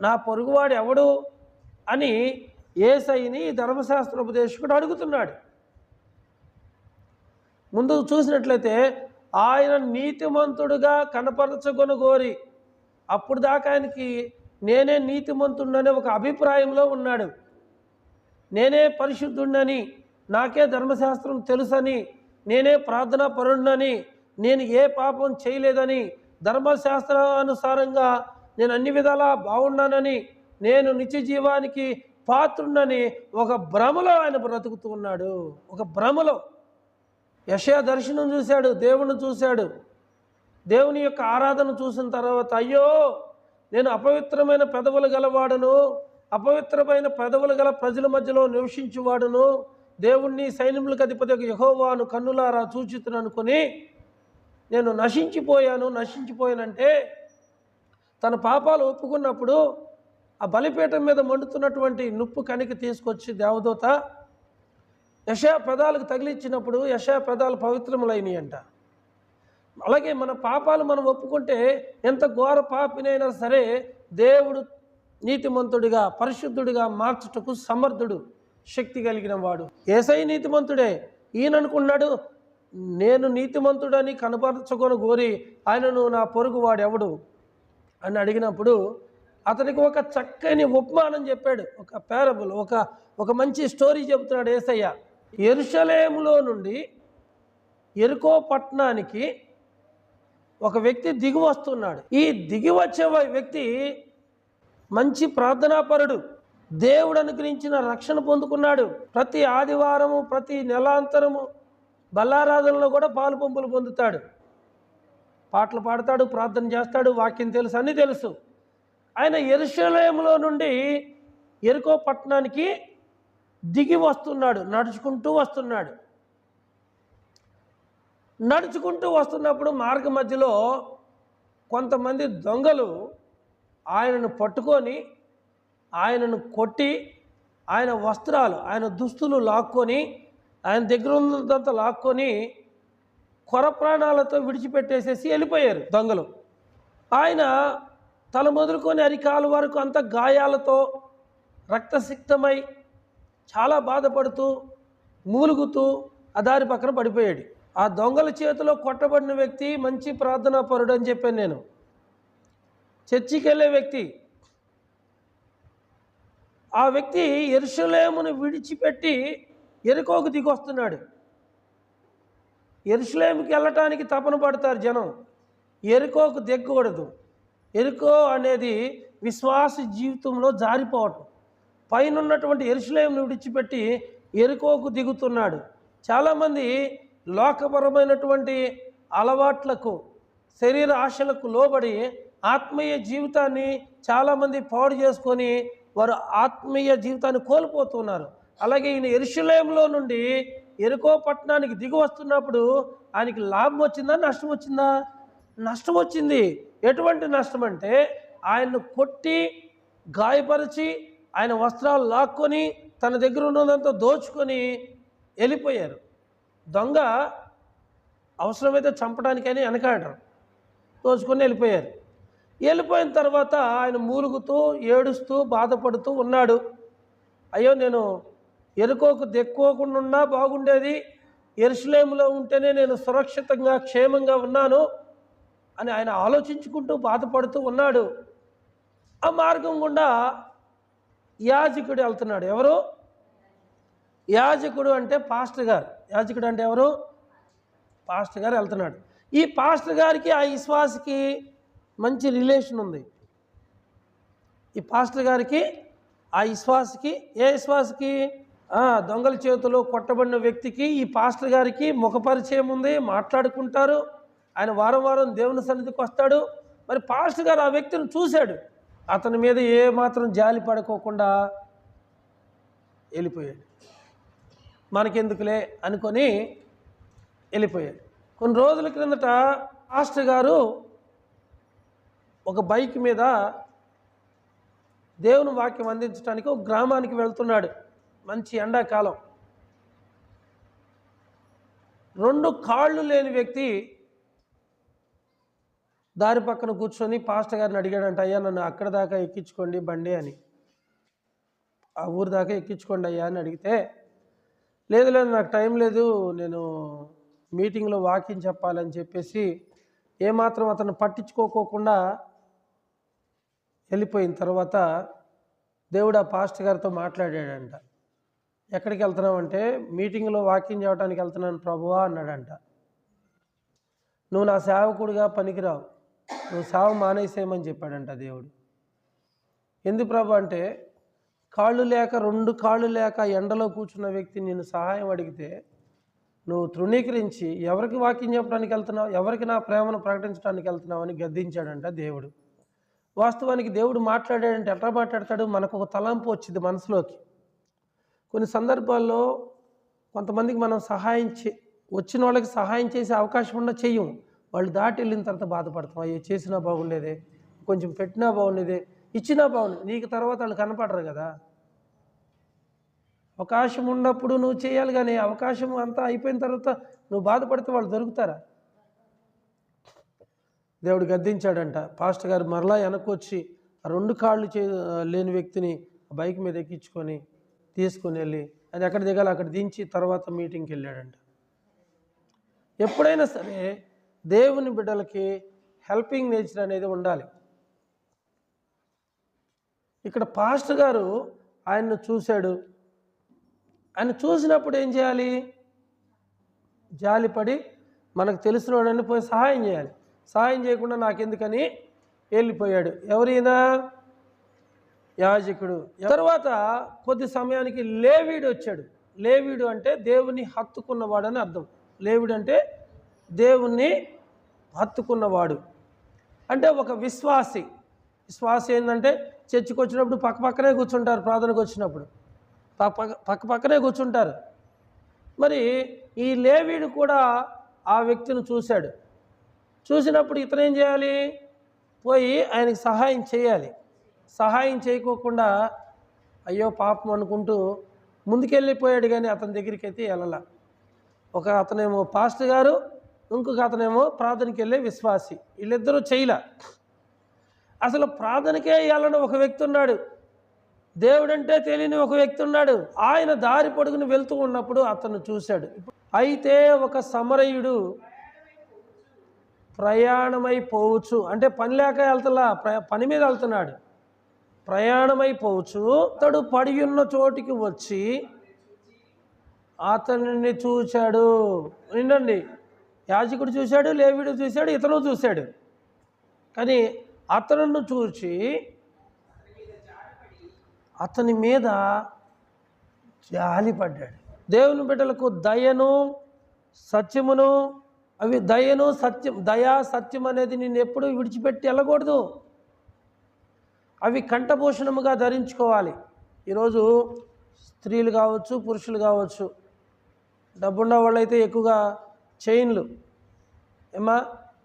నా పొరుగువాడు ఎవడు అని యేసయ్యని ధర్మశాస్త్రోపదేశకుడు అడుగుతున్నాడు. ముందు చూసినట్లయితే ఆయన నీతిమంతుడుగా కనపరచగొనగోరి, అప్పుడు దాకా ఆయనకి నేనే నీతిమంతుడనే ఒక అభిప్రాయంలో ఉన్నాడు. నేనే పరిశుద్ధుడని, నాకే ధర్మశాస్త్రం తెలుసని, నేనే ప్రార్థనా పరుణ్ణని, నేను ఏ పాపం చేయలేదని, ధర్మశాస్త్రానుసారంగా నేను అన్ని విధాలా బాగున్నానని, నేను నిత్య జీవానికి పాత్రుడని ఒక భ్రమలో ఆయన బ్రతుకుతూ ఉన్నాడు. ఒక భ్రమలో. యెషయా దర్శనం చూశాడు, దేవుణ్ణి చూశాడు. దేవుని యొక్క ఆరాధన చూసిన తర్వాత అయ్యో నేను అపవిత్రమైన పెదవులు గలవాడను, అపవిత్రమైన పెదవులు గల ప్రజల మధ్యలో నివసించువాడును, దేవుణ్ణి సైన్యములకు అధిపతి యెహోవాను కన్నులారా చూచితును అనుకుని నేను నశించిపోయానంటే తన పాపాలు ఒప్పుకున్నప్పుడు ఆ బలిపీఠం మీద మండుతున్నటువంటి నుప్పు కనికి తీసుకొచ్చి దేవదూత యెషయా పెదాలకు తగిలించినప్పుడు యెషయా పెదాలు పవిత్రములైనవి అంట. అలాగే మన పాపాలు మనం ఒప్పుకుంటే ఎంత ఘోర పాపినైనా సరే దేవుడు నీతిమంతుడిగా పరిశుద్ధుడిగా మార్చుటకు సమర్థుడు, శక్తి కలిగిన వాడు. యేసయ్య నీతిమంతుడే. ఈయన అనుకున్నాడు నేను నీతిమంతుడని కనపరచుకొని కోరి ఆయనను నా పొరుగువాడు ఎవడు అని అడిగినప్పుడు అతనికి ఒక చక్కని ఉపమానం చెప్పాడు. ఒక పారబుల్, ఒక మంచి స్టోరీ చెబుతున్నాడు యేసయ్య. యెరూషలేములో నుండి యెరికో పట్టణానికి ఒక వ్యక్తి దిగి వస్తున్నాడు. ఈ దిగి వచ్చే వ్యక్తి మంచి ప్రార్థనాపరుడు, దేవుడు అనుగ్రహించిన రక్షణ పొందుకున్నాడు. ప్రతి ఆదివారము ప్రతి నెలాంతరము బల్లారాధనలో కూడా పాలు పంపులు పొందుతాడు, పాటలు పాడతాడు, ప్రార్థన చేస్తాడు, వాక్యం తెలుసు, అన్నీ తెలుసు. ఆయన యెరూషలేములో నుండి యెరికో పట్టణానికి దిగి వస్తున్నాడు, నడుచుకుంటూ వస్తున్నప్పుడు మార్గ మధ్యలో కొంతమంది దొంగలు ఆయనను పట్టుకొని ఆయనను కొట్టి ఆయన వస్త్రాలు ఆయన దుస్తులు లాక్కొని ఆయన దగ్గర ఉన్నదంతా లాక్కొని కొర ప్రాణాలతో విడిచిపెట్టేసేసి వెళ్ళిపోయారు దొంగలు. ఆయన తల మొదలుకొని అరికాలు వరకు అంత గాయాలతో రక్తసిక్తమై చాలా బాధపడుతూ మూలుగుతూ ఆ దారి పక్కన పడిపోయాడు. ఆ దొంగల చేతిలో కొట్టబడిన వ్యక్తి మంచి ప్రార్థనాపరుడు అని చెప్పాను నేను. చర్చికి వెళ్ళే వ్యక్తి. ఆ వ్యక్తి యెరూషలేమును విడిచిపెట్టి యెరికోకు దిగి వస్తున్నాడు. యెరూషలేముకి వెళ్ళటానికి తపన పడతారు జనం, యెరికోకు దిగకూడదు. యెరికో అనేది విశ్వాస జీవితంలో జారిపోవటం. పైన ఉన్నటువంటి యెరూషలేమును విడిచిపెట్టి యెరికోకు దిగుతున్నాడు. చాలామంది లోకపరమైనటువంటి అలవాట్లకు శరీర ఆశలకు లోబడి ఆత్మీయ జీవితాన్ని చాలామంది పాడు చేసుకొని వారు ఆత్మీయ జీవితాన్ని కోల్పోతున్నారు. అలాగే ఈయన యెరూషలేములో నుండి యెరికో పట్టణానికి దిగి వస్తున్నప్పుడు ఆయనకి లాభం వచ్చిందా నష్టం వచ్చిందా? నష్టం వచ్చింది. ఎటువంటి నష్టం అంటే ఆయన్ను కొట్టి గాయపరిచి ఆయన వస్త్రాలు లాక్కొని తన దగ్గర ఉన్నదంతా దోచుకొని వెళ్ళిపోయారు. దొంగ అవసరమైతే చంపడానికని వెనకాడరు, దోచుకొని వెళ్ళిపోయారు. వెళ్ళిపోయిన తర్వాత ఆయన మూలుగుతూ ఏడుస్తూ బాధపడుతూ ఉన్నాడు. అయ్యో నేను యెరికోకు దెక్కోకుండా ఉన్నా బాగుండేది, యెరూషలేములో ఉంటేనే నేను సురక్షితంగా క్షేమంగా ఉన్నాను అని ఆయన ఆలోచించుకుంటూ బాధపడుతూ ఉన్నాడు. ఆ మార్గం గుండా యాజకుడు వెళ్తున్నాడు. ఎవరు? యాజకుడు అంటే పాస్టర్ గారు. యాజకుడు అంటే ఎవరు? పాస్టర్ గారు వెళ్తున్నాడు. ఈ పాస్టర్ గారికి ఆ విశ్వాసికి మంచి రిలేషన్ ఉంది. ఈ పాస్టర్ గారికి ఆ విశ్వాసికి, ఏ విశ్వాసికి? దొంగల చేతిలో కొట్టబడిన వ్యక్తికి ఈ పాస్టర్ గారికి ముఖ పరిచయం ఉంది, మాట్లాడుకుంటారు. ఆయన వారం వారం దేవుని సన్నిధికి వస్తాడు. మరి పాస్టర్ గారు ఆ వ్యక్తిని చూశాడు, అతని మీద ఏ మాత్రం జాలి పడుకోకుండా వెళ్ళిపోయాడు. మనకెందుకులే అనుకొని వెళ్ళిపోయాడు. కొన్ని రోజుల క్రిందట పాస్టర్ గారు ఒక బైక్ మీద దేవుని వాక్యం అందించడానికి ఒక గ్రామానికి వెళ్తున్నాడు. మంచి ఎండాకాలం. 2 కాళ్ళు లేని వ్యక్తి దారి పక్కన కూర్చొని పాస్టర్ గారిని అడిగాడంట, అయ్యా నన్ను అక్కడ దాకా ఎక్కించుకోండి బండి అని, ఆ ఊరు దాకా ఎక్కించుకోండి అయ్యా అని అడిగితే, లేదు లేదు నాకు టైం లేదు, నేను మీటింగ్లో వాకింగ్ చెప్పాలని చెప్పేసి ఏమాత్రం అతను పట్టించుకోకుండా వెళ్ళిపోయిన తర్వాత దేవుడు ఆ పాస్టర్ గారితో మాట్లాడాడంట. ఎక్కడికి వెళ్తున్నావంటే, మీటింగ్లో వాకింగ్ చేయడానికి వెళ్తున్నాను ప్రభువా అన్నాడంట. నువ్వు నా సేవకుడిగా పనికిరావు, నువ్వు సేవ మానేసేయమని చెప్పాడంట దేవుడు. ఎందుకు ప్రభు అంటే, కాళ్ళు లేక 2 కాళ్ళు లేక ఎండలో కూర్చున్న వ్యక్తి నేను సహాయం అడిగితే నువ్వు తృణీకరించి ఎవరికి వాక్యం చెప్పడానికి వెళ్తున్నావు, ఎవరికి నా ప్రేమను ప్రకటించడానికి వెళ్తున్నావు అని గద్దించాడంట దేవుడు. వాస్తవానికి దేవుడు మాట్లాడాడంటే ఎట్లా మాట్లాడతాడు, మనకు ఒక తలంపు వచ్చింది మనసులోకి. కొన్ని సందర్భాల్లో కొంతమందికి మనం వచ్చిన వాళ్ళకి సహాయం చేసే అవకాశం ఉన్నా చెయ్యం. వాళ్ళు దాటి వెళ్ళిన తర్వాత బాధపడతాం, అయ్యో చేసినా బాగుండేదే, కొంచెం పెట్టినా బాగుండేదే, ఇచ్చినా బాగుండేది. నీకు తర్వాత వాళ్ళు కనపడరు కదా. అవకాశం ఉన్నప్పుడు నువ్వు చేయాలి, కానీ అవకాశం అంతా అయిపోయిన తర్వాత నువ్వు బాధపడితే వాళ్ళు దొరుకుతారా? దేవుడు గద్దించాడంట. పాస్టర్ గారు మరలా వెనకొచ్చి ఆ 2 కాళ్ళు లేని వ్యక్తిని బైక్ మీద ఎక్కించుకొని తీసుకుని వెళ్ళి అది ఎక్కడ దిగాలి అక్కడ దించి తర్వాత మీటింగ్కి వెళ్ళాడంట. ఎప్పుడైనా సరే దేవుని బిడ్డలకి హెల్పింగ్ నేచర్ అనేది ఉండాలి. ఇక్కడ పాస్టర్ గారు ఆయన్ను చూశాడు. ఆయన చూసినప్పుడు ఏం చేయాలి? జాలిపడి మనకు తెలిసిన వాడని పోయి సహాయం చేయాలి. సహాయం చేయకుండా నాకెందుకని వెళ్ళిపోయాడు. ఎవరైనా యాజకుడు. తర్వాత కొద్ది సమయానికి లేవీడు వచ్చాడు. లేవీడు అంటే దేవుని హత్తుకున్నవాడు అని అర్థం. లేవీడు అంటే దేవుణ్ణి హత్తుకున్నవాడు, అంటే ఒక విశ్వాసి. విశ్వాసి ఏంటంటే చర్చికి వచ్చినప్పుడు పక్కనే కూర్చుంటారు, ప్రార్థనకు వచ్చినప్పుడు పక్కనే కూర్చుంటారు. మరి ఈ లేవీడు కూడా ఆ వ్యక్తిని చూశాడు. చూసినప్పుడు ఇతను ఏం చేయాలి? పోయి ఆయనకి సహాయం చేయాలి. సహాయం చేయకోకుండా అయ్యో పాపం అనుకుంటూ ముందుకెళ్ళిపోయాడు, కానీ అతని దగ్గరికి అయితే వెళ్ళాల. అతనేమో పాస్టర్ గారు, ఇంకొక అతనేమో ప్రార్థనకి వెళ్ళే విశ్వాసి. వీళ్ళిద్దరూ చేయలే. అసలు ప్రార్థనకే వెళ్ళని ఒక వ్యక్తి ఉన్నాడు, దేవుడంటే తెలియని ఒక వ్యక్తి ఉన్నాడు. ఆయన దారి పొడుగుని వెళ్తూ ఉన్నప్పుడు అతను చూశాడు. అయితే ఒక సమరయుడు ప్రయాణమైపోవచ్చు, అంటే పని లేక వెళ్తలా, పని మీద వెళ్తున్నాడు. ప్రయాణమైపోవచ్చు అతడు పడి ఉన్న చోటికి వచ్చి అతనిని చూశాడు. వినండి, యాజకుడు చూశాడు, లేవీడు చూశాడు, ఇతను చూశాడు. కానీ అతను చూచి అతని మీద జాలిపడ్డాడు. దేవుని బిడ్డలకు దయను సత్యమును, అవి దయను సత్యం, దయా సత్యం అనేది నిన్ను ఎప్పుడూ విడిచిపెట్టి వెళ్ళకూడదు. అవి కంఠభూషణముగా ధరించుకోవాలి. ఈరోజు స్త్రీలు కావచ్చు, పురుషులు కావచ్చు, డబ్బున్న వాళ్ళైతే ఎక్కువగా చైన్లు,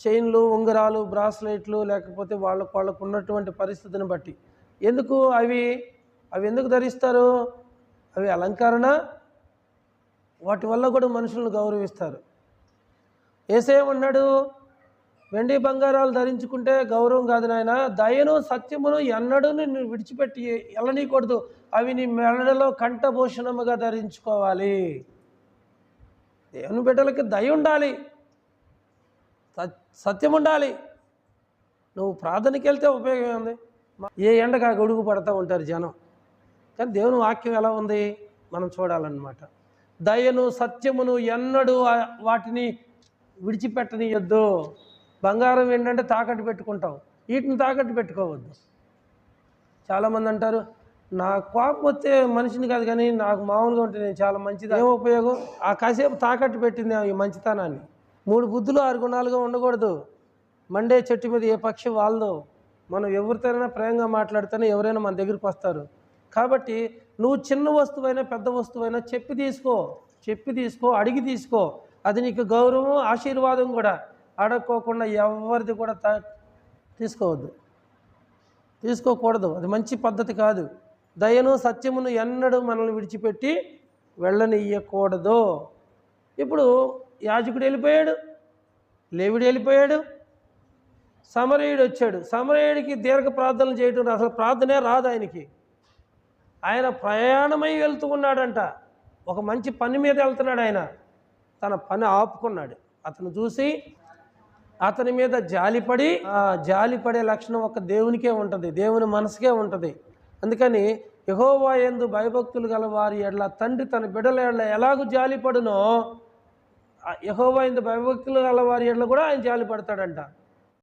చైన్లు, ఉంగరాలు, బ్రాస్లెట్లు, లేకపోతే వాళ్ళకు ఉన్నటువంటి పరిస్థితిని బట్టి. ఎందుకు అవి ఎందుకు ధరిస్తారు? అవి అలంకరణ, వాటి వల్ల కూడా మనుషులను గౌరవిస్తారు. యేసయ్యమన్నాడు, వెండి బంగారాలు ధరించుకుంటే గౌరవం కాదు నాయన, దయను సత్యమును ఎన్నడూ నిన్ను విడిచిపెట్టి వెళ్ళనీయకూడదు, అవి నీ మెడలో కంఠభూషణముగా ధరించుకోవాలి. దేవుని బిడ్డలకి దయ ఉండాలి, సత్యం ఉండాలి. నువ్వు ప్రార్థనకి వెళ్తే ఉపయోగం ఏముంది? ఏ ఎండగా గొడుగు పడుతూ ఉంటారు జనం. కానీ దేవుని వాక్యం ఎలా ఉంది మనం చూడాలన్నమాట. దయను సత్యమును ఎన్నడూ వాటిని విడిచిపెట్టనియొద్దు. బంగారం ఏంటంటే తాకట్టు పెట్టుకుంటావు, వీటిని తాకట్టు పెట్టుకోవద్దు. చాలామంది అంటారు, నా కోపం వస్తే మనిషిని కాదు కానీ నాకు మామూలుగా ఉంటే నేను చాలా మంచిది. ఏం ఉపయోగం? ఆ కాసేపు తాకట్టు పెట్టింది ఈ మంచితనాన్ని. 3 బుద్ధులు 6 గుణాలుగా ఉండకూడదు. మండే చెట్టు మీద ఏ పక్షి వాళ్ళదో. మనం ఎవరితోనైనా ప్రేమగా మాట్లాడితేనే ఎవరైనా మన దగ్గరికి వస్తారు. కాబట్టి నువ్వు చిన్న వస్తువైనా పెద్ద వస్తువైనా చెప్పి తీసుకో, అడిగి తీసుకో. అది నీకు గౌరవం, ఆశీర్వాదం కూడా. అడగకోకుండా ఎవరిది కూడా తీసుకోకూడదు. అది మంచి పద్ధతి కాదు. దయను సత్యమును ఎన్నడూ మనల్ని విడిచిపెట్టి వెళ్ళనియ్యకూడదు. ఇప్పుడు యాజకుడు వెళ్ళిపోయాడు, లేవీడు వెళ్ళిపోయాడు, సమరయుడు వచ్చాడు. సమరయుడికి దీర్ఘ ప్రార్థనలు చేయటం అసలు ప్రార్థనే రాదు ఆయనకి. ఆయన ప్రయాణమై వెళ్తూ ఉన్నాడంట. ఒక మంచి పని మీద వెళ్తున్నాడు ఆయన. తన పని ఆపుకున్నాడు. అతను చూసి అతని మీద జాలిపడి, జాలిపడే లక్షణం ఒక దేవునికే ఉంటుంది, దేవుని మనసుకే ఉంటుంది. అందుకని యెహోవా యందు భయభక్తులు గల వారి ఎడల తండ్రి తన బిడ్డల ఎడల ఎలాగూ జాలిపడునో, యెహోవా యందు భయభక్తులు గల వారి ఎడల కూడా ఆయన జాలిపడతాడంట.